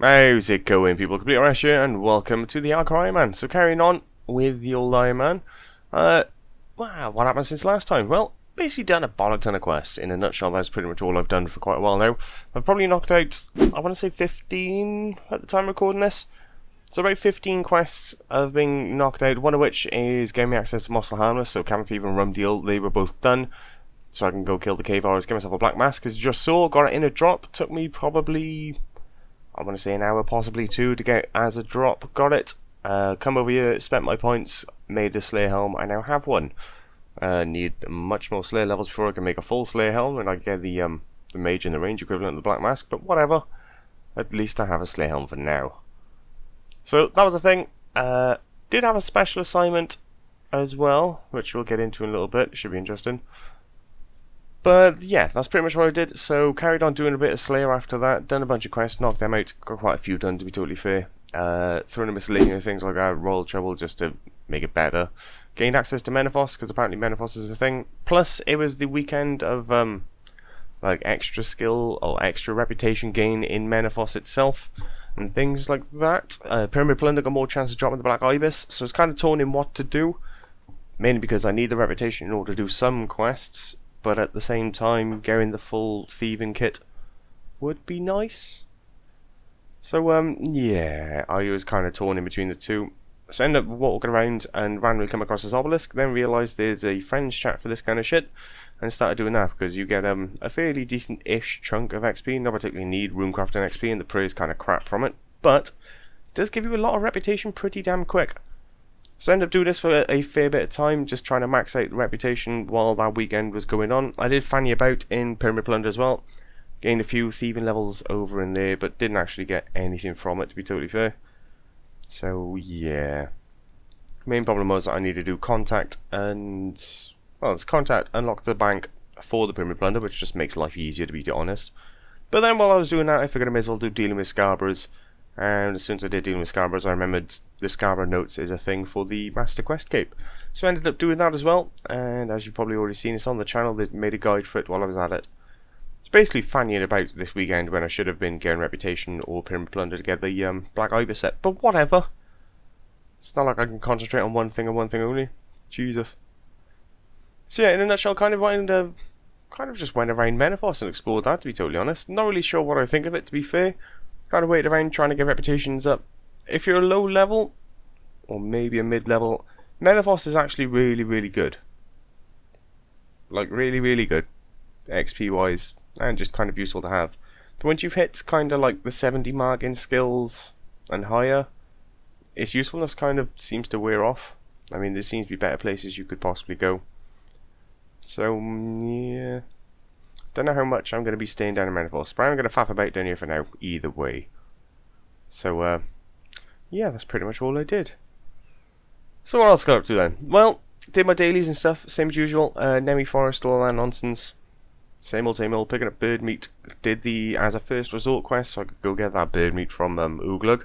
How's it going, people? TheCompleteRS here, and welcome to the Hardcore Ironman. So carrying on with the old Ironman, wow, what happened since last time? Well, basically done a bollock ton of quests. In a nutshell, that's pretty much all I've done for quite a while now. I've probably knocked out, I want to say 15 at the time of recording this. So about 15 quests have been knocked out, one of which is getting me access to Mossel Harness, so Cabin Fever and Rum Deal, they were both done. So I can go kill the cave horrors, get myself a black mask, as you just saw, got it in a drop, took me probably, I want to say an hour, possibly two, to get as a drop. Got it. Come over here, spent my points, made the Slayer Helm. I now have one. Need much more Slayer levels before I can make a full Slayer Helm, and I get the Mage and the Range equivalent of the Black Mask, but whatever. At least I have a Slayer Helm for now. So that was the thing. Did have a special assignment as well, which we'll get into in a little bit. Should be interesting. But yeah, that's pretty much what I did. So carried on doing a bit of Slayer after that. Done a bunch of quests, knocked them out. Got quite a few done, to be totally fair. Thrown in miscellaneous things like that, Royal Trouble, just to make it better. Gained access to Menethos, because apparently Menethos is a thing. Plus, it was the weekend of like extra skill or extra reputation gain in Menethos itself, and things like that. Pyramid Plunder got more chance to drop in the Black Ibis, so it's kind of torn in what to do. Mainly because I need the reputation in order to do some quests, but at the same time, getting the full thieving kit would be nice. So, yeah, I was kind of torn in between the two. So I ended up walking around and randomly come across this obelisk, then realised there's a friends chat for this kind of shit, and started doing that, because you get a fairly decent-ish chunk of XP, not particularly need runecrafting XP, and the prey is kind of crap from it, but it does give you a lot of reputation pretty damn quick. So I ended up doing this for a fair bit of time, just trying to max out reputation while that weekend was going on. I did fanny about in Pyramid Plunder as well, gained a few thieving levels over in there, but didn't actually get anything from it, to be totally fair. So yeah, main problem was that I needed to do contact, and well, it's contact, unlock the bank for the Pyramid Plunder, which just makes life easier, to be honest. But then while I was doing that, I figured I may as well do dealing with Scarboroughs. And as soon as I did dealing with Scarboroughs, I remembered the Scarborough Notes is a thing for the Master Quest Cape. So I ended up doing that as well, and as you've probably already seen, it's on the channel. They made a guide for it while I was at it. It's basically fannying about this weekend when I should have been getting Reputation or Pyramid Plunder to get the Black Ibis set, but whatever. It's not like I can concentrate on one thing and one thing only. Jesus. So yeah, in a nutshell, kind of just went around Menethos and explored that, to be totally honest. Not really sure what I think of it, to be fair. Kind of waited around trying to get reputations up. If you're a low level, or maybe a mid level, Menethos is actually really, really good. Like, really, really good. XP wise, and just kind of useful to have. But once you've hit kind of like the 70 mark in skills and higher, its usefulness kind of seems to wear off. I mean, there seems to be better places you could possibly go. So, yeah. Don't know how much I'm going to be staying down in Menethos, but I'm going to faff about down here for now, either way. So, yeah, that's pretty much all I did. So what else got up to then? Well, did my dailies and stuff, same as usual. Nemi Forest, all that nonsense. Same old, picking up bird meat. Did the as a first resort quest, so I could go get that bird meat from Ooglug.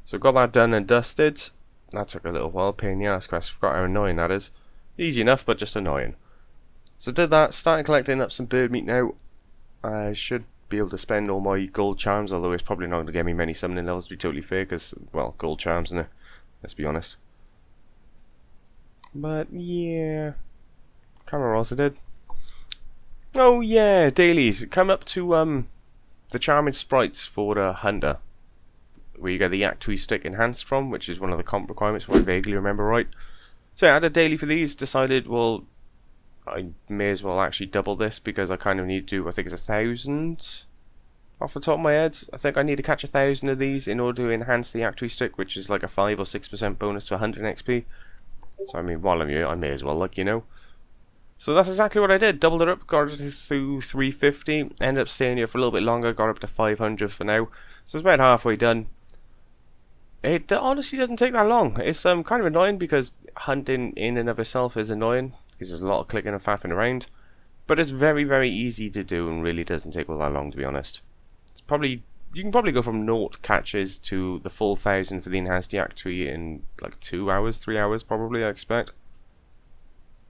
So got that done and dusted. That took a little while, pain in the ass quest. Forgot how annoying that is. Easy enough, but just annoying. So did that, started collecting up some bird meat now. I should be able to spend all my gold charms, although it's probably not going to get me many summoning levels, to be totally fair, because, well, gold charms, innit? Let's be honest. But, yeah. Can't remember what else I did. Oh, yeah, dailies. Come up to, the Charming Sprites for the Hunter, where you get the Yak Tree Stick enhanced from, which is one of the comp requirements, if I vaguely remember right. So yeah, I had a daily for these, decided, well, I may as well actually double this, because I kind of need to do, I think it's 1,000 off the top of my head. I think I need to catch 1,000 of these in order to enhance the Actuary Stick, which is like a 5 or 6% bonus to 100 XP. So I mean, while I'm here, I may as well, like, you know. So that's exactly what I did. Doubled it up, got it through 350, ended up staying here for a little bit longer, got up to 500 for now. So it's about halfway done. It honestly doesn't take that long. It's kind of annoying, because hunting in and of itself is annoying, because there's a lot of clicking and faffing around, but it's very, very easy to do and really doesn't take all that long, to be honest. It's probably, you can probably go from 0 catches to the full 1,000 for the enhanced yak tree in like 2 hours, 3 hours probably, I expect.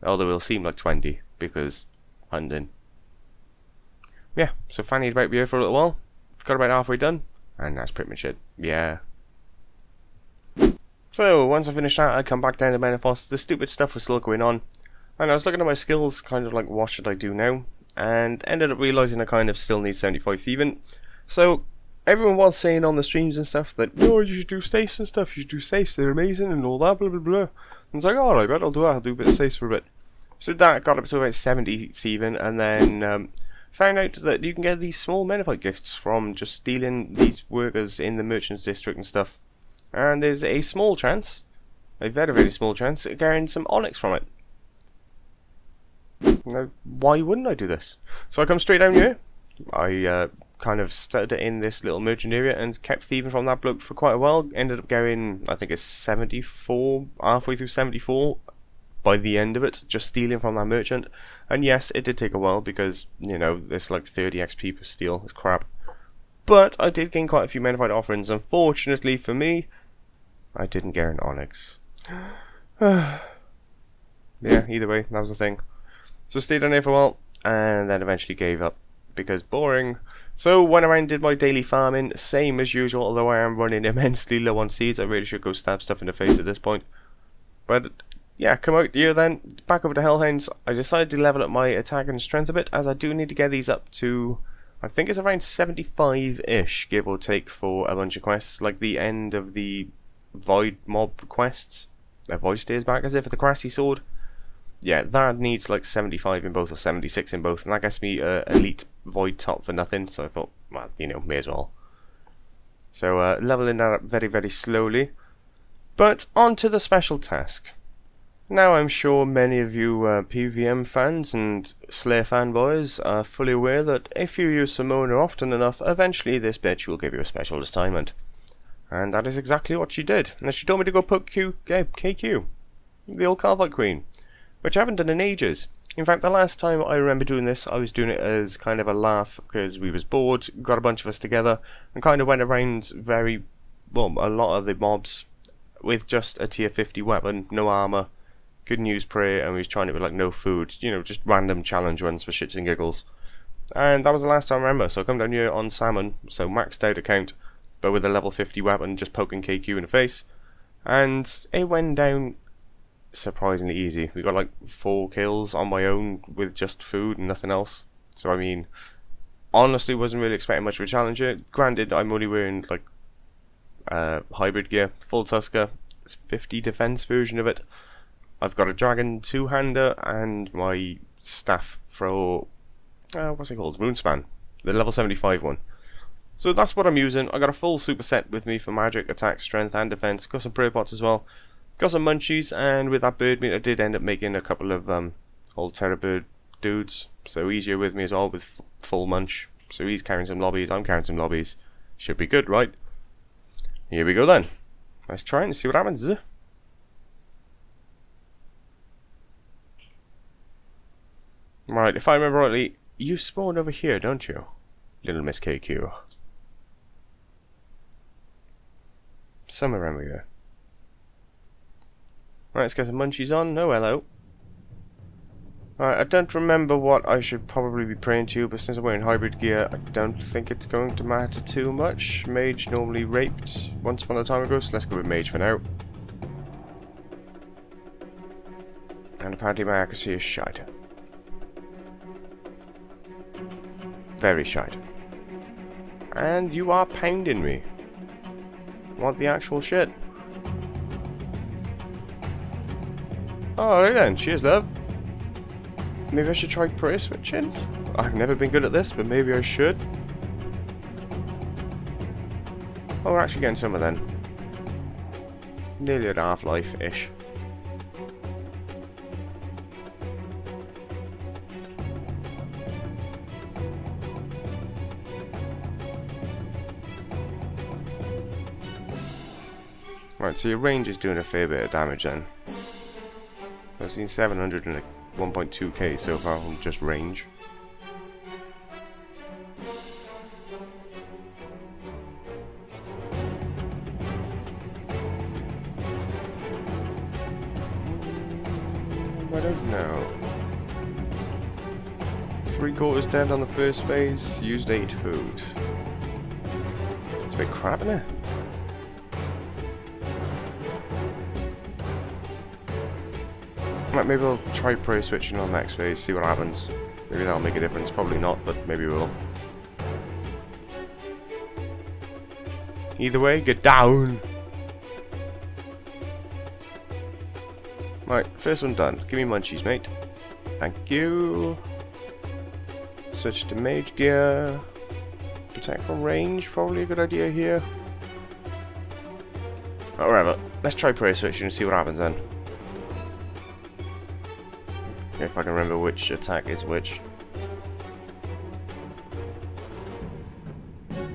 Although it'll seem like 20 because hunting. Yeah, so fannied about here for a little while. Got about halfway done. And that's pretty much it. Yeah. So, once I finished that, I come back down to Menopause. The stupid stuff was still going on. And I was looking at my skills, kind of like, what should I do now? And ended up realising I kind of still need 75 thieving. So, everyone was saying on the streams and stuff that, oh, you should do safes and stuff, you should do safes, they're amazing and all that, blah blah blah. And it's like, alright, I'll do that, I'll do a bit of safes for a bit. So that got up to about 70 thieving, and then found out that you can get these small Menophyte gifts from just stealing these workers in the Merchants District and stuff. And there's a small chance, a very, very small chance, of getting some onyx from it. Now, why wouldn't I do this? So I come straight down here. I kind of started in this little merchant area and kept thieving from that bloke for quite a while. Ended up going, I think it's 74, halfway through 74 by the end of it, just stealing from that merchant. And yes, it did take a while because, you know, there's like 30 XP per steal. It's crap. But I did gain quite a few Menophyte offerings. Unfortunately for me, I didn't get an onyx. Yeah, either way, that was the thing. So stayed on here for a while, and then eventually gave up, because boring. So went around and did my daily farming, same as usual, although I am running immensely low on seeds. I really should go stab stuff in the face at this point. But yeah, come out here then, back over to Hellhounds. I decided to level up my attack and strength a bit, as I do need to get these up to, I think it's around 75-ish, give or take, for a bunch of quests, like the end of the Void Mob quests. Void Stares Back, as if for the Crafty Sword. Yeah, that needs like 75 in both or 76 in both, and that gets me elite void top for nothing, so I thought, well, you know, may as well. So leveling that up very, very slowly. But on to the special task. Now I'm sure many of you PVM fans and Slayer fanboys are fully aware that if you use Simona often enough, eventually this bitch will give you a special assignment. And that is exactly what she did. And she told me to go poke KQ, the old Carvite Queen, which I haven't done in ages. In fact, the last time I remember doing this, I was doing it as kind of a laugh, because we was bored, got a bunch of us together, and kind of went around a lot of the mobs with just a tier 50 weapon, no armour, couldn't use prey, and we was trying it with like no food, you know, just random challenge runs for shits and giggles. And that was the last time I remember, so I come down here on Salmon, so maxed out account, but with a level 50 weapon, just poking KQ in the face, and it went down surprisingly easy. We got like 4 kills on my own with just food and nothing else. So I mean, honestly wasn't really expecting much of a challenge here. Granted, I'm only wearing like hybrid gear, full Tusker, 50 defense version of it. I've got a dragon 2-hander and my staff for what's it called? Runespan, the level 75 one. So that's what I'm using. I got a full super set with me for magic, attack, strength and defense. Got some prayer pots as well. Got some munchies, and with that bird meat I did end up making a couple of old terror bird dudes, so easier with me as well with full munch. So he's carrying some lobbies, I'm carrying some lobbies. Should be good, right? Here we go then. Let's try and see what happens. Right, if I remember rightly, you spawn over here, don't you? Little Miss KQ. Somewhere around here. Right, let's get some munchies on. No, hello. Alright, I don't remember what I should probably be praying to, but since I'm wearing hybrid gear, I don't think it's going to matter too much. Mage normally raped once upon a time ago, so let's go with Mage for now. And apparently my accuracy is shite. Very shite. And you are pounding me. Want the actual shit? Alright then, cheers love. Maybe I should try prayer switching? I've never been good at this, but maybe I should. Oh, we're actually getting some of them. Nearly at half-life-ish. Right, so your range is doing a fair bit of damage then. I've seen 700 and 1.2k so far from just range. I don't know. 3/4 dead on the first phase, used 8 food. bit crap, isn't it? Right, maybe I'll try prey switching on the next phase, see what happens. Maybe that'll make a difference. Probably not, but maybe we will. Either way, get down! Right, first one done. Give me munchies, mate. Thank you. Switch to mage gear. Attack from range, probably a good idea here. Oh, whatever. Let's try prey switching and see what happens then. If I can remember which attack is which.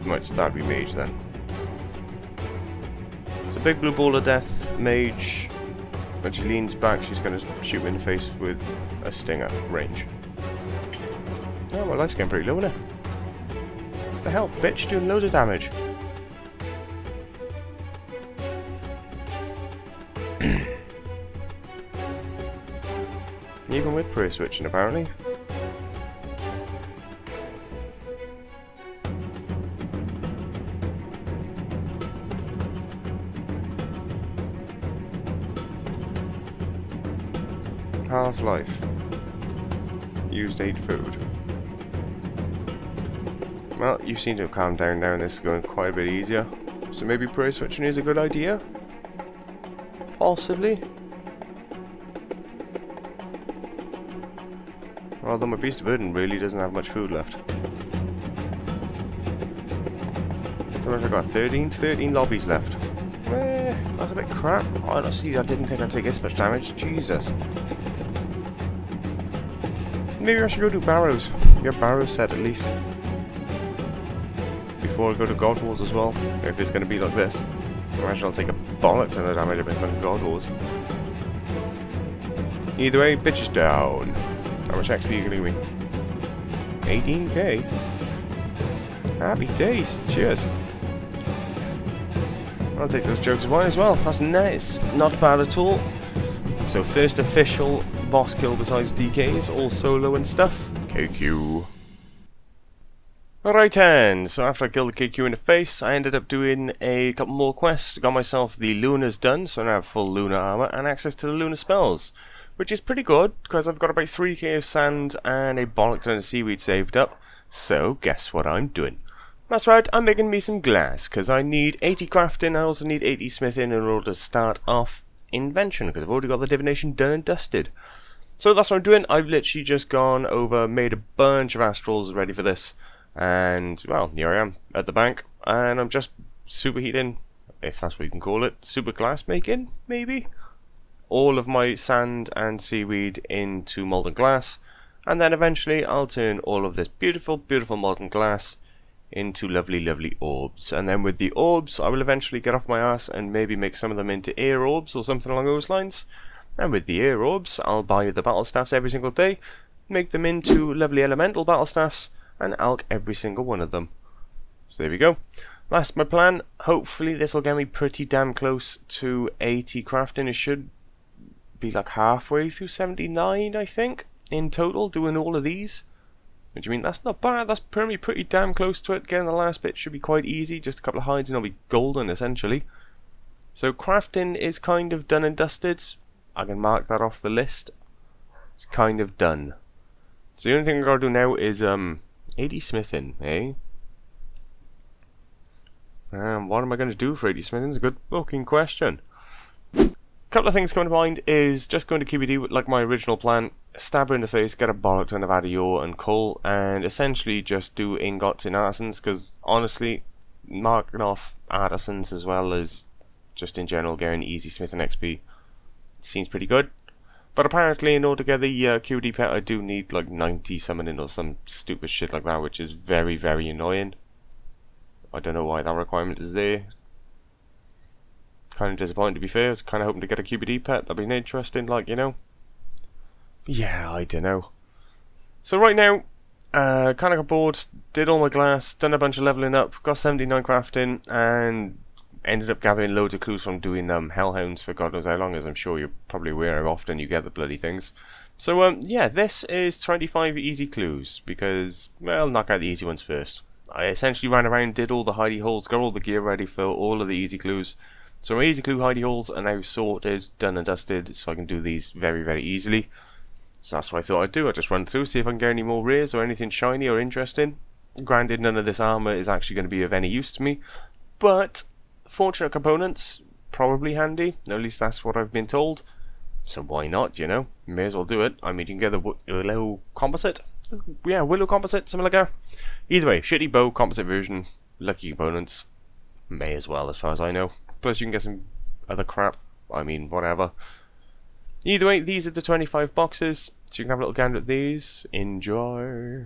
Might start with mage then. The big blue ball of death, mage. When she leans back, she's going to shoot me in the face with a sting at range. Oh, my life's getting pretty low, isn't it? What the hell, bitch, doing loads of damage. Even with prey switching, apparently. Half-life. Used 8 food. Well, you seem to have calmed down now and this is going quite a bit easier. So maybe prey switching is a good idea? Possibly. Although my beast of burden really doesn't have much food left. How much I got? 13 lobbies left. That's a bit crap. Honestly, I didn't think I'd take this much damage. Jesus. Maybe I should go do barrows. Get barrows set at least. Before I go to God Wars as well. If it's going to be like this. I imagine I'll take a bollock to the damage of it from God Wars. Either way, bitch is down. How much XP are you going to give me? 18k? Happy days. Cheers. I'll take those jokes of mine as well. That's nice. Not bad at all. So first official boss kill besides DKs, all solo and stuff. KQ. Right then, so after I killed the KQ in the face, I ended up doing a couple more quests. Got myself the Lunas done, so I now have full Luna armor and access to the Luna spells. Which is pretty good, because I've got about 3k of sand and a bollock ton of seaweed saved up. So, guess what I'm doing? That's right, I'm making me some glass, because I need 80 crafting, I also need 80 smithing in order to start off invention, because I've already got the divination done and dusted. So that's what I'm doing. I've literally just gone over, made a bunch of astrals ready for this. And, well, here I am at the bank, and I'm just superheating, if that's what you can call it, super glass making, maybe? All of my sand and seaweed into molten glass, and then eventually I'll turn all of this beautiful, beautiful molten glass into lovely, lovely orbs. And then with the orbs, I will eventually get off my ass and maybe make some of them into air orbs or something along those lines. And with the air orbs, I'll buy the battle staffs every single day, make them into lovely elemental battle staffs, and alch every single one of them. So there we go. That's my plan. Hopefully this will get me pretty damn close to 80 crafting. It should be like halfway through 79, I think, in total, doing all of these. What do you mean? That's not bad. That's pretty damn close to it. Getting the last bit should be quite easy. Just a couple of hides and I'll be golden, essentially. So crafting is kind of done and dusted. I can mark that off the list. It's kind of done. So the only thing I've got to do now is 80 smithing, eh? What am I going to do for 80 smithing? It's a good fucking question. Couple of things coming to mind is just going to QBD with like my original plan, stab her in the face, get a bollock ton of ore and coal, and essentially just do ingots in artisans, because honestly, marking off artisans as well as just in general getting easy smithing XP seems pretty good. But apparently in order to get the QD pet I do need like 90 summoning or some stupid shit like that, which is very, very annoying. I don't know why that requirement is there. Kind of disappointed, to be fair. I was kind of hoping to get a QBD pet. That'd be interesting, like, you know. Yeah, I don't know. So right now, kind of got bored, did all my glass, done a bunch of leveling up, got 79 crafting, and ended up gathering loads of clues from doing hellhounds for God knows how long, as I'm sure you're probably aware how often you get the bloody things. So yeah, this is 25 easy clues, because, well, knock out the easy ones first. I essentially ran around, did all the hidey holes, got all the gear ready for all of the easy clues. So my easy clue hidey holes are now sorted, done and dusted, so I can do these very, very easily. So that's what I thought I'd do. I'd just run through, see if I can get any more rares or anything shiny or interesting. Granted, none of this armour is actually going to be of any use to me, but fortunate components, probably handy. At least that's what I've been told. So why not, you know? May as well do it. I mean, you can get the Willow Composite. Yeah, Willow Composite, something like that. Either way, shitty bow, composite version, lucky components. May as well, as far as I know. Plus, you can get some other crap. I mean, whatever. Either way, these are the 25 boxes. So you can have a little gander at these. Enjoy.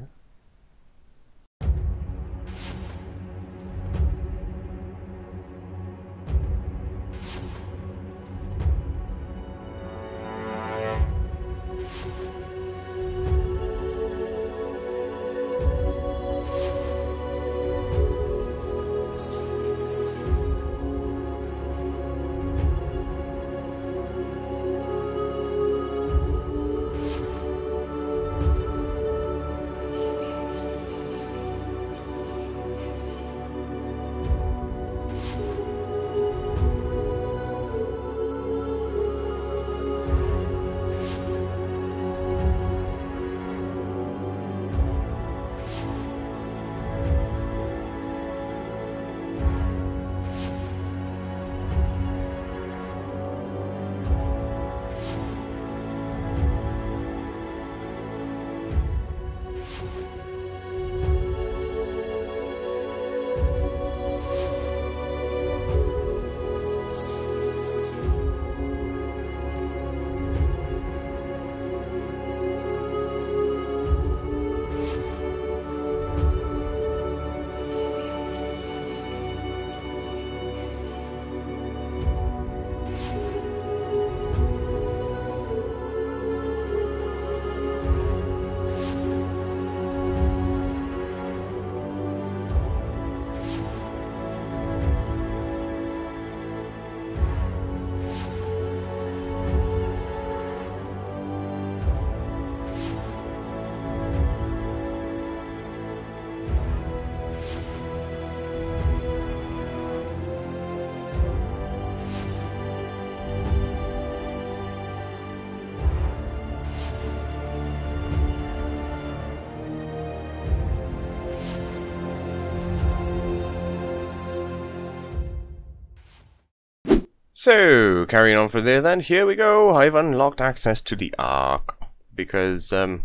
So, carrying on from there then, here we go. I've unlocked access to the Ark. Because, well,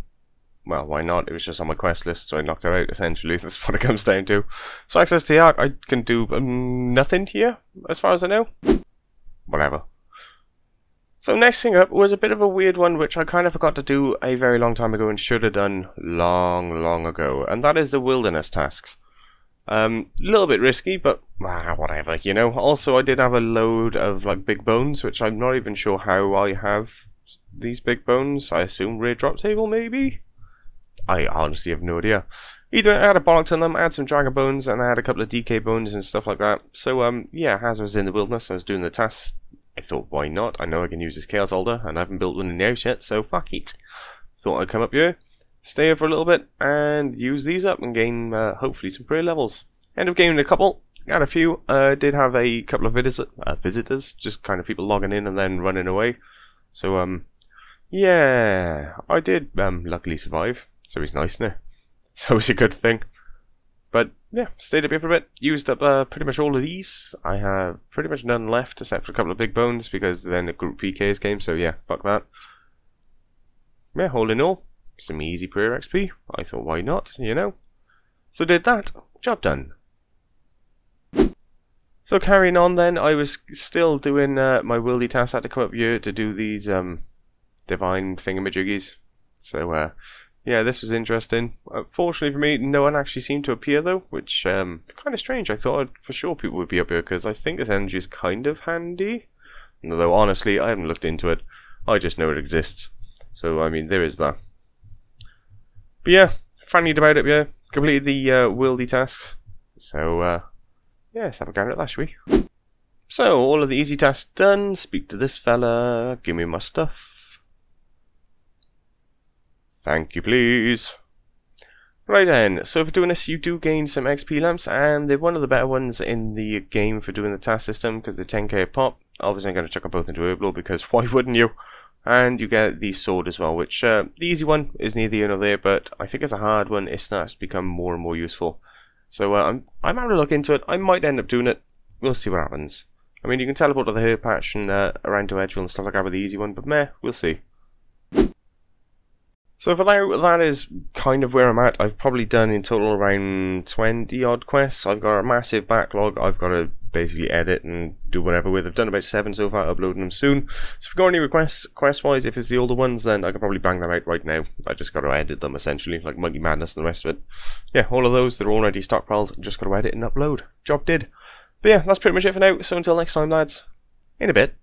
why not? It was just on my quest list, so I knocked it out, essentially. That's what it comes down to. So, access to the Ark, I can do nothing here, as far as I know. Whatever. So, next thing up was a bit of a weird one, which I kind of forgot to do a very long time ago and should have done long ago. And that is the wilderness tasks. A little bit risky, but whatever, you know. Also, I did have a load of like big bones, which I'm not even sure how I have these big bones. I assume rare drop table, maybe? I honestly have no idea. Either I had a bollock on them, I had some dragon bones, and I had a couple of DK bones and stuff like that. So, yeah, as I was in the wilderness, I was doing the tasks. I thought, why not? I know I can use this Chaos Alder, and I haven't built one in the house yet, so fuck it. Thought I'd come up here, stay here for a little bit, and use these up and gain, hopefully, some prayer levels. End up gaining a couple, got a few, did have a couple of visitors, just kind of people logging in and then running away. So, yeah, I did, luckily survive, so it's nice, isn't it? So it's a good thing. But, yeah, stayed up here for a bit, used up, pretty much all of these. I have pretty much none left, except for a couple of big bones, because then a group PKs came, so yeah, fuck that. Yeah, all in all, some easy prayer XP. I thought, why not, you know? So did that. Job done. So carrying on then, I was still doing my wildy tasks. I had to come up here to do these divine thingamajiggies. So yeah, this was interesting. Fortunately for me, no one actually seemed to appear though, which kind of strange. I thought for sure people would be up here because I think this energy is kind of handy. Although honestly, I haven't looked into it. I just know it exists. So I mean, there is that. But yeah, fannied about it, yeah. Completed the wildy tasks. So, yeah, let's have a gander at that, shall we? So, all of the easy tasks done. Speak to this fella. Give me my stuff. Thank you, please. Right then, so for doing this you do gain some XP lamps, and they're one of the better ones in the game for doing the task system because they're 10k a pop. Obviously I'm going to chuck them both into Herblore because why wouldn't you? And you get the sword as well, which the easy one is neither here nor there, but I think as a hard one it starts to become more and more useful. So I'm having a look into it. I might end up doing it. We'll see what happens. I mean, you can teleport to the herb patch and around to Edgeville and stuff like that with the easy one, but meh, we'll see. So for that is kind of where I'm at. I've probably done in total around 20 odd quests. I've got a massive backlog I've got to basically edit and do whatever with. I've done about 7 so far, uploading them soon. So if you've got any requests, quest-wise, if it's the older ones, then I can probably bang them out right now. I just got to edit them essentially, like Monkey Madness and the rest of it. Yeah, all of those, they're already stockpiled, just got to edit and upload. Job did. But yeah, that's pretty much it for now, so until next time lads, in a bit.